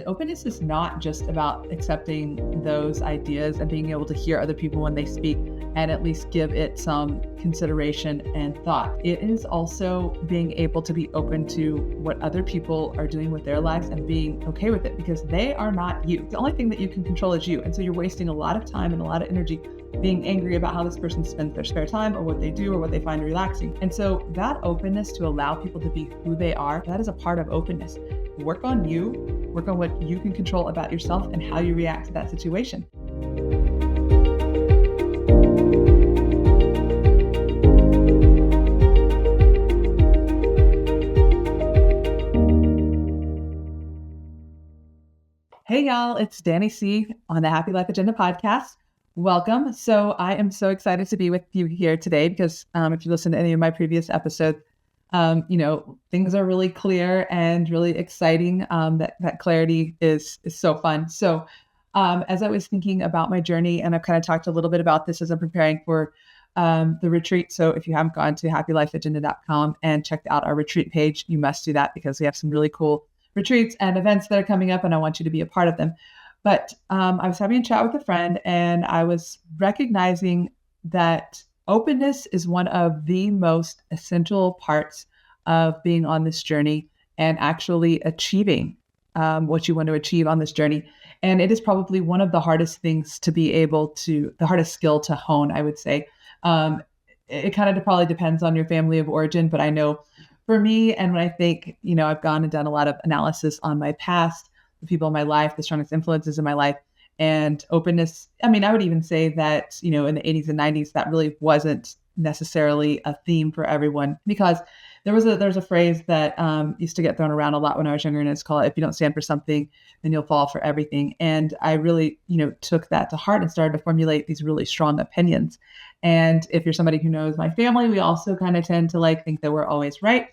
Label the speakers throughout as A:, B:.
A: openness is not just about accepting those ideas and being able to hear other people when they speak and at least give it some consideration and thought. It is also being able to be open to what other people are doing with their lives and being okay with it, because they are not you. The only thing that you can control is you. And so you're wasting a lot of time and a lot of energy being angry about how this person spends their spare time or what they do or what they find relaxing. And so that openness to allow people to be who they are, that is a part of openness. Work on you, work on what you can control about yourself and how you react to that situation. Hey y'all, it's Danny C on the Happy Life Agenda podcast. Welcome. So I am so excited to be with you here today because if you listen to any of my previous episodes, things are really clear and really exciting. That clarity is so fun. So as I was thinking about my journey, and I've kind of talked a little bit about this as I'm preparing for the retreat. So if you haven't gone to happylifeagenda.com and checked out our retreat page, you must do that because we have some really cool retreats and events that are coming up and I want you to be a part of them. But I was having a chat with a friend and I was recognizing that openness is one of the most essential parts of being on this journey and actually achieving what you want to achieve on this journey. And it is probably one of the hardest things to be able to, the hardest skill to hone, I would say. It kind of probably depends on your family of origin, but I know for me, and when I think, I've gone and done a lot of analysis on my past, the people in my life, the strongest influences in my life, and openness. I mean, I would even say that, in the 80s and 90s, that really wasn't necessarily a theme for everyone, because there's a phrase that used to get thrown around a lot when I was younger, and it's called, if you don't stand for something, then you'll fall for everything. And I really, took that to heart and started to formulate these really strong opinions. And if you're somebody who knows my family, we also kind of tend to think that we're always right.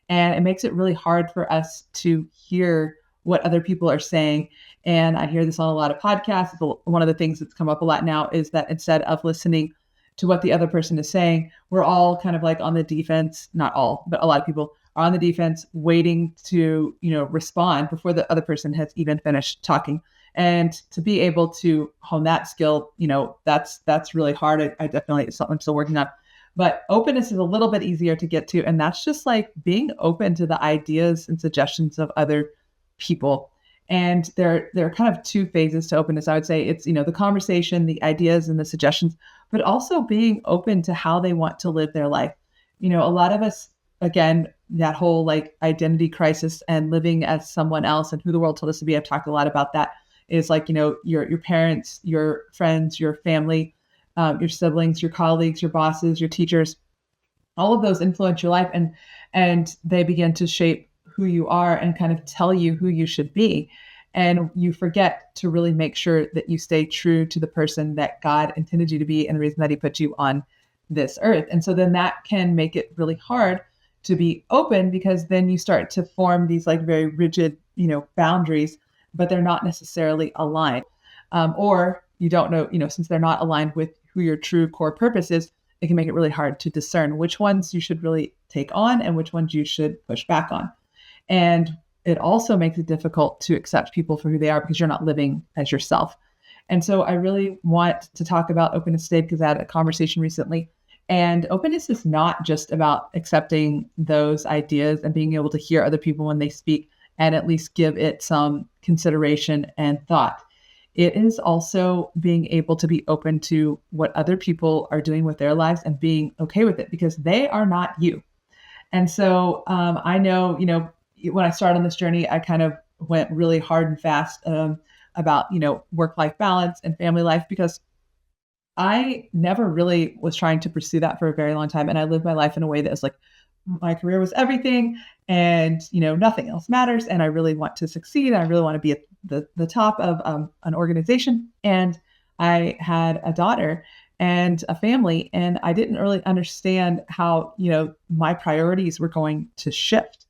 A: And it makes it really hard for us to hear what other people are saying. And I hear this on a lot of podcasts. One of the things that's come up a lot now is that instead of listening to what the other person is saying, we're all kind of on the defense, not all, but a lot of people are on the defense waiting to, respond before the other person has even finished talking. And to be able to hone that skill, that's really hard. I definitely, it's something I'm still working on. But openness is a little bit easier to get to. And that's just being open to the ideas and suggestions of other people. And there are kind of two phases to openness. I would say it's, the conversation, the ideas and the suggestions, but also being open to how they want to live their life. A lot of us, again, that whole identity crisis and living as someone else and who the world told us to be. I've talked a lot about that. Is your parents, your friends, your family, your siblings, your colleagues, your bosses, your teachers, all of those influence your life and they begin to shape who you are and kind of tell you who you should be. And you forget to really make sure that you stay true to the person that God intended you to be and the reason that he put you on this earth. And so then that can make it really hard to be open, because then you start to form these very rigid, boundaries, but they're not necessarily aligned. Or you don't know, since they're not aligned with who your true core purpose is, it can make it really hard to discern which ones you should really take on and which ones you should push back on. And it also makes it difficult to accept people for who they are because you're not living as yourself. And so I really want to talk about openness today because I had a conversation recently. And openness is not just about accepting those ideas and being able to hear other people when they speak and at least give it some consideration and thought. It is also being able to be open to what other people are doing with their lives and being okay with it, because they are not you. And so I know, when I started on this journey, I kind of went really hard and fast about, work-life balance and family life, because I never really was trying to pursue that for a very long time. And I lived my life in a way that was my career was everything and, nothing else matters. And I really want to succeed. I really want to be at the top of an organization. And I had a daughter and a family, and I didn't really understand how, my priorities were going to shift,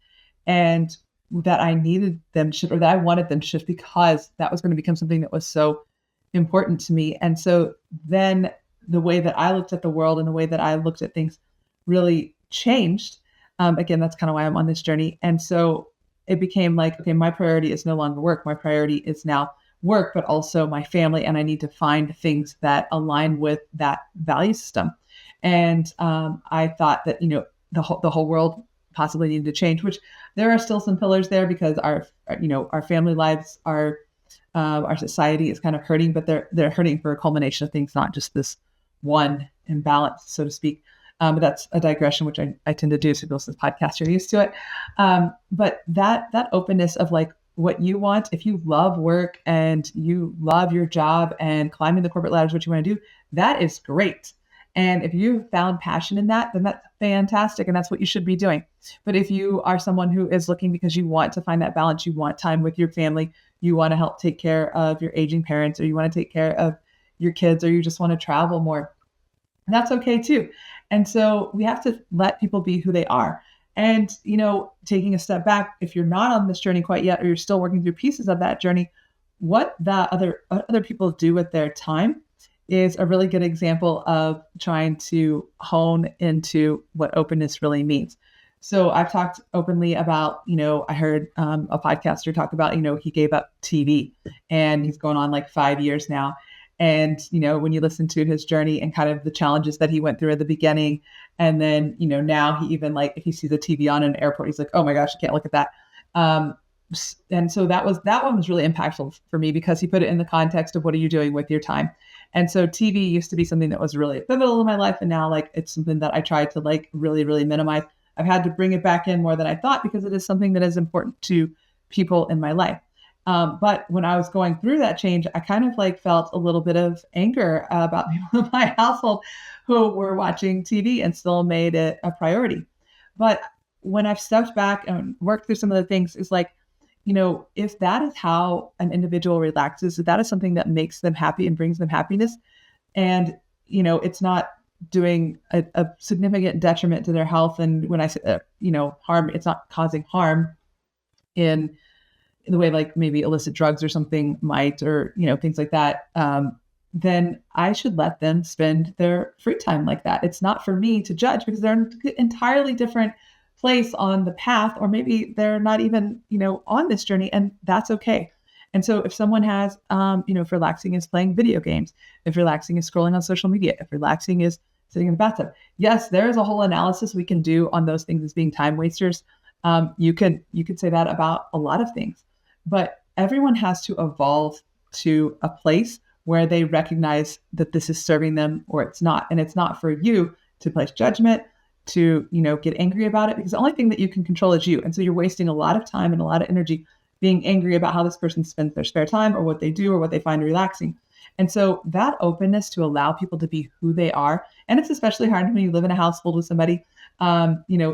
A: and that I needed them to shift, or that I wanted them to shift, because that was going to become something that was so important to me. And so then the way that I looked at the world and the way that I looked at things really changed. Again, that's kind of why I'm on this journey. And so it became like, okay, my priority is no longer work. My priority is now work, but also my family. And I need to find things that align with that value system. And I thought that, the whole world possibly needed to change, which there are still some pillars there because our family lives, our society is kind of hurting, but they're hurting for a culmination of things, not just this one imbalance, so to speak. But that's a digression, which I tend to do. So people listen to this podcast, you're used to it. But that openness of like what you want, if you love work and you love your job and climbing the corporate ladder is what you want to do, that is great. And if you found passion in that, then that's fantastic. And that's what you should be doing. But if you are someone who is looking because you want to find that balance, you want time with your family, you want to help take care of your aging parents, or you want to take care of your kids, or you just want to travel more, that's okay too. And so we have to let people be who they are. And, taking a step back, if you're not on this journey quite yet, or you're still working through pieces of that journey, what other people do with their time is a really good example of trying to hone into what openness really means. So I've talked openly about, I heard a podcaster talk about, he gave up TV and he's going on like 5 years now. And, when you listen to his journey and kind of the challenges that he went through at the beginning, and then, now he even like, if he sees a TV on an airport, he's like, oh my gosh, I can't look at that. And so that one was really impactful for me because he put it in the context of what are you doing with your time? And so TV used to be something that was really pivotal in my life. And now like, it's something that I try to like really, really minimize. I've had to bring it back in more than I thought because it is something that is important to people in my life. But when I was going through that change, I kind of like felt a little bit of anger about people in my household who were watching TV and still made it a priority. But when I've stepped back and worked through some of the things, is like, if that is how an individual relaxes, if that is something that makes them happy and brings them happiness, and, it's not doing a significant detriment to their health. And when I say, harm, it's not causing harm in the way like maybe illicit drugs or something might, or, things like that, then I should let them spend their free time like that. It's not for me to judge because they're an entirely different place on the path, or maybe they're not even, on this journey, and that's okay. And so if someone has, if relaxing is playing video games, if relaxing is scrolling on social media, if relaxing is sitting in the bathtub, yes, there is a whole analysis we can do on those things as being time wasters. You could say that about a lot of things, but everyone has to evolve to a place where they recognize that this is serving them or it's not. And it's not for you to place judgment, to, get angry about it, because the only thing that you can control is you. And so you're wasting a lot of time and a lot of energy being angry about how this person spends their spare time or what they do or what they find relaxing. And so that openness to allow people to be who they are, and it's especially hard when you live in a household with somebody,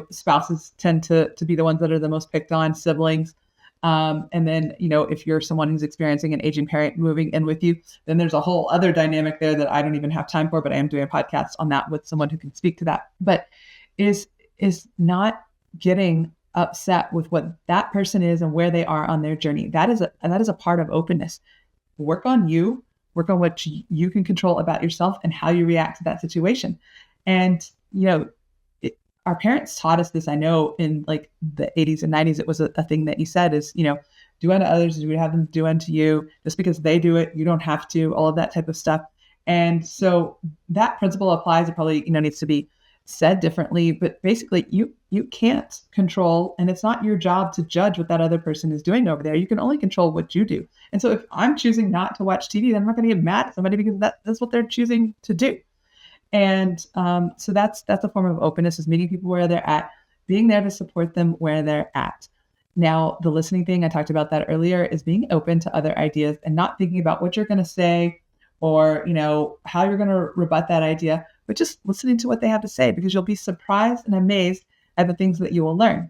A: spouses tend to be the ones that are the most picked on, siblings. And then, if you're someone who's experiencing an aging parent moving in with you, then there's a whole other dynamic there that I don't even have time for, but I am doing a podcast on that with someone who can speak to that. But is not getting upset with what that person is and where they are on their journey. That is a part of openness. Work on you, work on what you can control about yourself and how you react to that situation. And, our parents taught us this. I know in like the 80s and 90s, it was a thing that you said is, do unto others as you would have them do unto you. Just because they do it, you don't have to, all of that type of stuff. And so that principle applies. It probably, needs to be said differently, but basically you can't control, and it's not your job to judge what that other person is doing over there. You can only control what you do. And so if I'm choosing not to watch TV, then I'm not going to get mad at somebody because that's what they're choosing to do. And so that's a form of openness, is meeting people where they're at, being there to support them where they're at. Now, the listening thing, I talked about that earlier, is being open to other ideas and not thinking about what you're going to say or, how you're going to rebut that idea, but just listening to what they have to say, because you'll be surprised and amazed at the things that you will learn.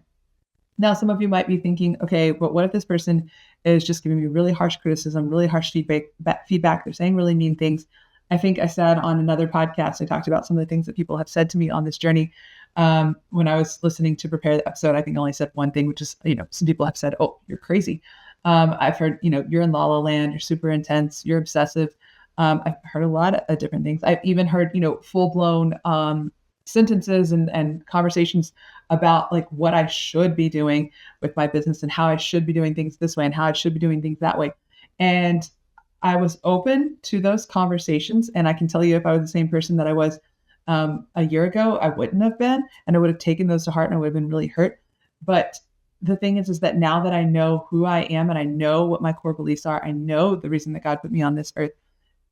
A: Now, some of you might be thinking, okay, but what if this person is just giving me really harsh criticism, really harsh feedback? They're saying really mean things. I think I said on another podcast, I talked about some of the things that people have said to me on this journey. When I was listening to prepare the episode, I think I only said one thing, which is, some people have said, oh, you're crazy. I've heard, you're in la la land, you're super intense, you're obsessive. I've heard a lot of different things. I've even heard, full blown sentences and conversations about like what I should be doing with my business and how I should be doing things this way and how I should be doing things that way. And I was open to those conversations. And I can tell you, if I was the same person that I was a year ago, I wouldn't have been, and I would have taken those to heart and I would have been really hurt. But the thing is that now that I know who I am and I know what my core beliefs are, I know the reason that God put me on this earth,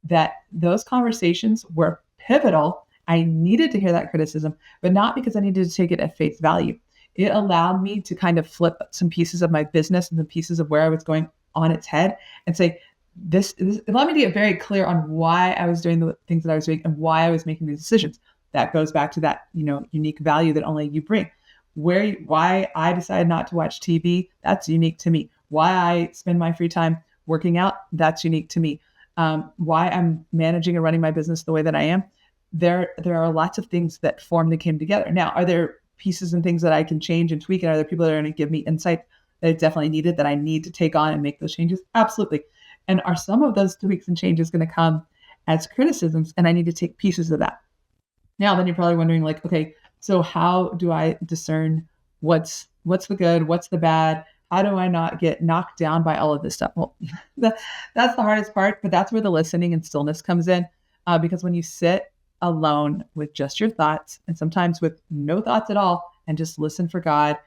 A: that those conversations were pivotal. I needed to hear that criticism, but not because I needed to take it at face value. It allowed me to kind of flip some pieces of my business and some pieces of where I was going on its head and say, this allowed me to get very clear on why I was doing the things that I was doing and why I was making these decisions. That goes back to that, unique value that only you bring. Why I decided not to watch TV, that's unique to me. Why I spend my free time working out, that's unique to me. Why I'm managing and running my business the way that I am. There are lots of things that formed and came together. Now, are there pieces and things that I can change and tweak? And are there people that are going to give me insight that I definitely needed, that I need to take on and make those changes? Absolutely. And are some of those tweaks and changes going to come as criticisms? And I need to take pieces of that. Now, then you're probably wondering, like, okay, so how do I discern what's the good, what's the bad? How do I not get knocked down by all of this stuff? Well, that's the hardest part, but that's where the listening and stillness comes in. Because when you sit alone with just your thoughts, and sometimes with no thoughts at all, and just listen for God,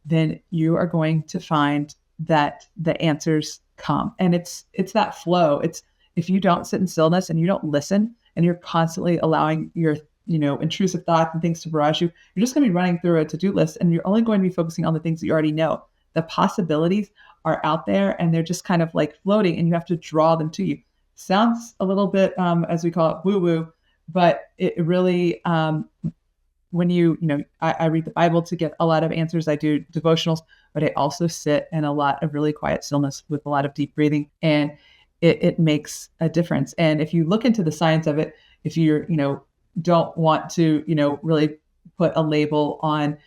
A: then you are going to find that the answers come. And it's that flow. It's, if you don't sit in stillness and you don't listen and you're constantly allowing your intrusive thoughts and things to barrage you, you're just going to be running through a to-do list and you're only going to be focusing on the things that you already know. The possibilities are out there and they're just kind of like floating and you have to draw them to you. Sounds a little bit, as we call it, woo-woo, but it really, when I read the Bible to get a lot of answers. I do devotionals, but I also sit in a lot of really quiet stillness with a lot of deep breathing, and it makes a difference. And if you look into the science of it, if you're, don't want to, really put a label on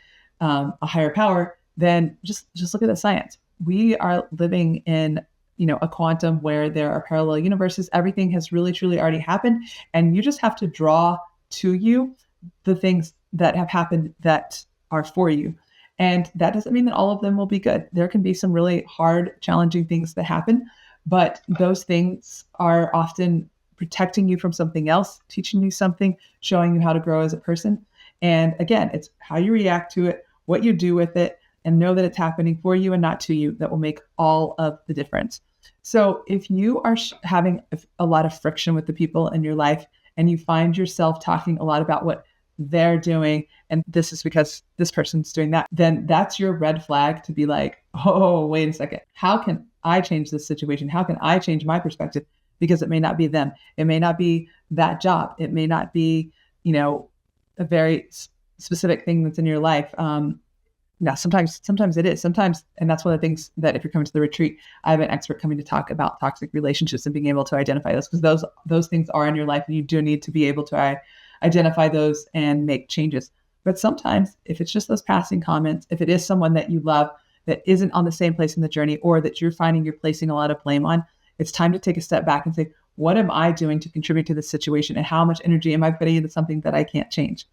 A: a higher power, then just look at the science. We are living in, a quantum where there are parallel universes. Everything has really, truly already happened. And you just have to draw to you the things that have happened that are for you. And that doesn't mean that all of them will be good. There can be some really hard, challenging things that happen, but those things are often protecting you from something else, teaching you something, showing you how to grow as a person. And again, it's how you react to it, what you do with it, and know that it's happening for you and not to you, that will make all of the difference. So if you are having a lot of friction with the people in your life and you find yourself talking a lot about what they're doing, and this is because this person's doing that, then that's your red flag to be like, oh, wait a second. How can I change this situation? How can I change my perspective? Because it may not be them. It may not be that job. It may not be, a very specific thing that's in your life. Now, sometimes it is. Sometimes, and that's one of the things that if you're coming to the retreat, I have an expert coming to talk about toxic relationships and being able to identify those, because those things are in your life and you do need to be able to identify those and make changes. But sometimes if it's just those passing comments, if it is someone that you love that isn't on the same place in the journey, or that you're finding you're placing a lot of blame on, it's time to take a step back and say, what am I doing to contribute to this situation? And how much energy am I putting into something that I can't change?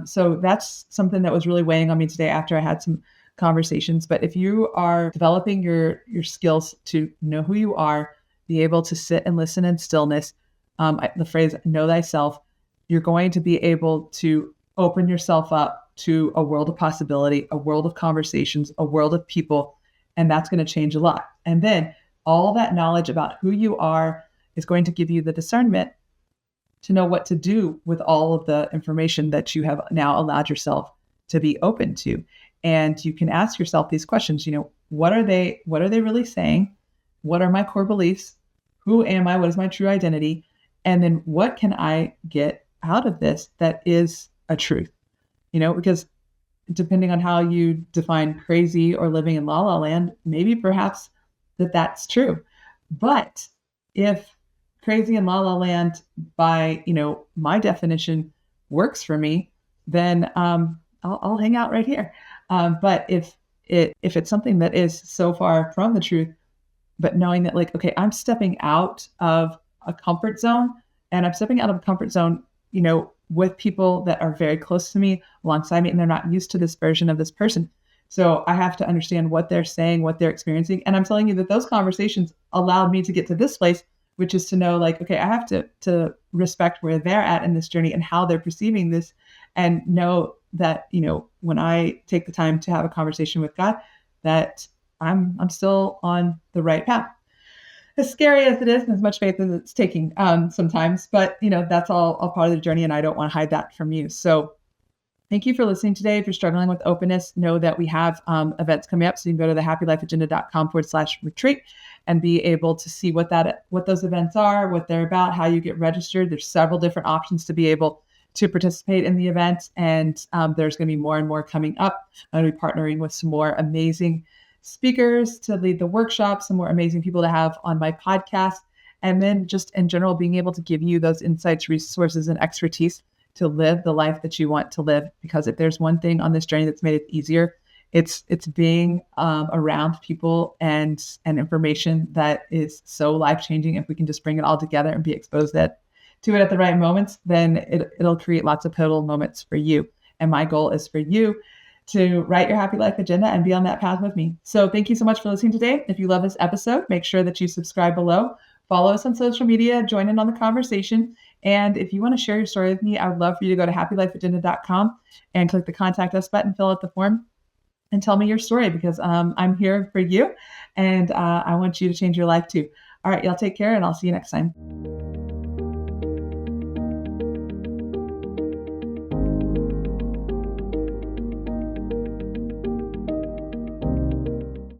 A: So that's something that was really weighing on me today after I had some conversations. But if you are developing your skills to know who you are, be able to sit and listen in stillness, the phrase know thyself, you're going to be able to open yourself up to a world of possibility, a world of conversations, a world of people, and that's going to change a lot. And then all that knowledge about who you are is going to give you the discernment to know what to do with all of the information that you have now allowed yourself to be open to. And you can ask yourself these questions, what are they really saying? What are my core beliefs? Who am I? What is my true identity? And then what can I get out of this that is a truth? Because depending on how you define crazy or living in la la land, maybe perhaps that's true. But if crazy and la la land by, my definition works for me, then I'll hang out right here. But if it's something that is so far from the truth, but knowing that like, okay, I'm stepping out of a comfort zone, and I'm stepping out of a comfort zone, with people that are very close to me alongside me, and they're not used to this version of this person. So I have to understand what they're saying, what they're experiencing. And I'm telling you that those conversations allowed me to get to this place, which is to know like, okay, I have to respect where they're at in this journey and how they're perceiving this, and know that, when I take the time to have a conversation with God, that I'm still on the right path. As scary as it is, and as much faith as it's taking sometimes, but that's all part of the journey, and I don't want to hide that from you. So thank you for listening today. If you're struggling with openness, know that we have events coming up. So you can go to thehappylifeagenda.com/retreat and be able to see what those events are, what they're about, how you get registered. There's several different options to be able to participate in the event. And there's going to be more and more coming up. I'm going to be partnering with some more amazing speakers to lead the workshops, some more amazing people to have on my podcast. And then just in general, being able to give you those insights, resources, and expertise to live the life that you want to live. Because if there's one thing on this journey that's made it easier, it's being around people and information that is so life-changing. If we can just bring it all together and be exposed to it at the right moments, then it'll create lots of pivotal moments for you. And my goal is for you to write your happy life agenda and be on that path with me. So thank you so much for listening today. If you love this episode, make sure that you subscribe below, follow us on social media, join in on the conversation. And if you want to share your story with me, I would love for you to go to happylifeagenda.com and click the contact us button, fill out the form, and tell me your story, because I'm here for you, and I want you to change your life too. All right, y'all take care, and I'll see you next time.